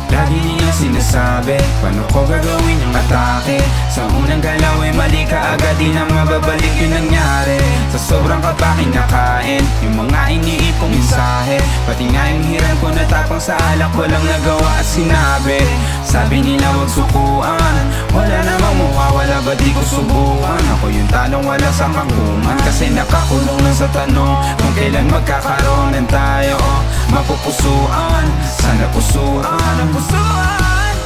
Lagi niyang sinasabi, paano ko gagawin yung atake? Sa unang galaw ay mali ka agad, di na mababalik yung nangyari. Sa sobrang ka pa kinakain, yung mga iniipong mensahe. Pati nga yung hiram ko natapang sa alak, walang nagawa at sinabi. Sabi nila wag sukuan, wala namang mawawala ba di ko subukan. Ako yung talong wala sa kangkungan, kasi nakakulong lang sa tanong kung kailan magkakaroon tayo mapupusuan. Sana pusuan.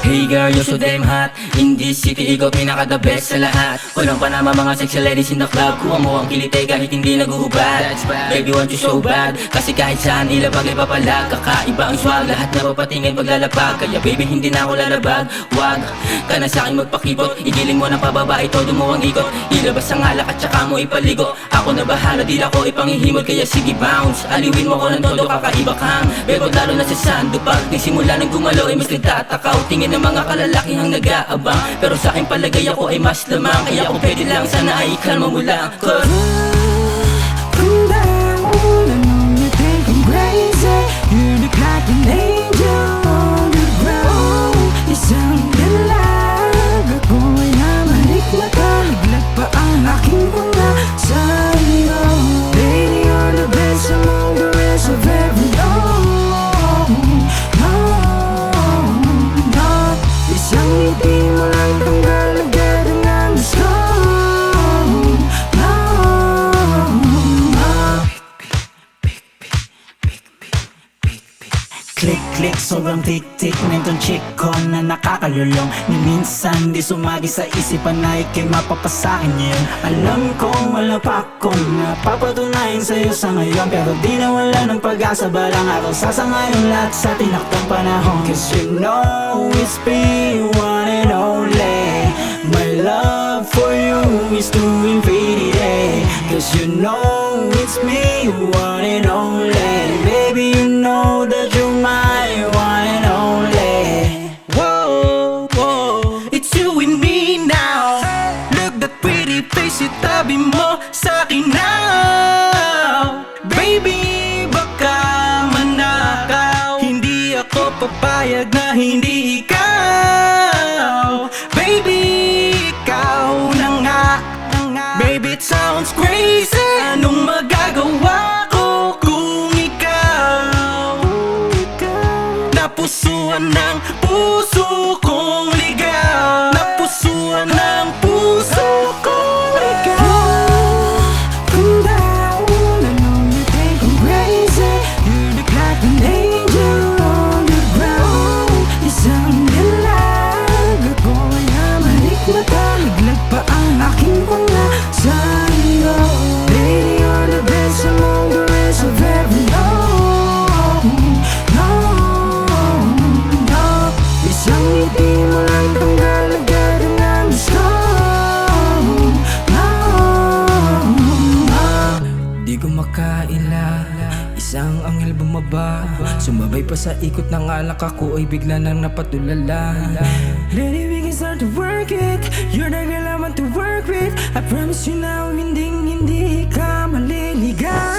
Hey girl, you're so damn hot. In this city, ikaw pinaka-the best sa lahat. Walang pa naman mga sexy ladies in the club. Kuha mo ang kilite kahit hindi naguhubad. Baby, want you so bad. Kasi kahit saan ilabag ay papalag. Kakaiba ang swag, lahat na papatingin paglalapag. Kaya baby, hindi na ako lalabag. Wag ka na sa'kin magpakipot. Igiling mo ng pababa, todo mo ang ikot. Ilabas ang alak at saka mo ipaligo. Ako na bahala, di ako ipangihimod. Kaya sige bounce, aliwin mo ko ng todo, kakaiba kang pero lalo na sa sandupag. Nagsimula ng gumalaw ay mas nagtatakaw. Tingin ng mga kalalakihang nag-aabang, pero sa akin palagay ako ay mas lamang. Kaya kung pwede lang, sana ay ikalma mo lang. Cause come down, I know you think I'm crazy. You look like an angel on the ground. Isang dalag, ako ay namalik mata. Naglag pa ang aking mga sa'yo. Baby, you're the best among the rest of everyone. Isang ngiti mo lang tanggal agad ang gusto. Click-click, sobrang tik-tik nitong chick ko na nakakalulong. Ni minsan di sumagi sa isipan na ikay mapapasakin niya yun. Alam kong wala pa akong napapatunayan sa'yo sa ngayon, pero di na wala ng pag-asa, balang araw sasangayon lahat sa tinakdang panahon. Cause you know it's me, one and only. My love for you is too infinity. Cause you know it's me, one and only. Baby, you know that you're my one and only. Whoa, whoa, it's you and me now. Look that pretty face, itabi mo sa'kin now. Baby, baka manakaw. Hindi ako papayag na hindi ikaw. Baby, ikaw na nga. Baby, it sounds crazy. Anong magagawa ko kung ikaw napusuan ng puso kong ligaw? Napusuan ng puso kong ligaw. Come down, I know you think I'm crazy. You look like an angel on the ground. Isang dalag, ako ay namalik mata. Naglag pa ang aking mga sa'yo. Baby, you're the best among the rest of everyone. No, no. Isang ngiti mo lang tanggal agad ang gusto. No, no. Di ko makaila, isang anghel bumaba. Sumabay pa sa ikot ng alak, ako ay bigla nang napatulala. Ready, we can start to work it. You're the girl I want to work with. I promise you now, hindi ka maliligaw.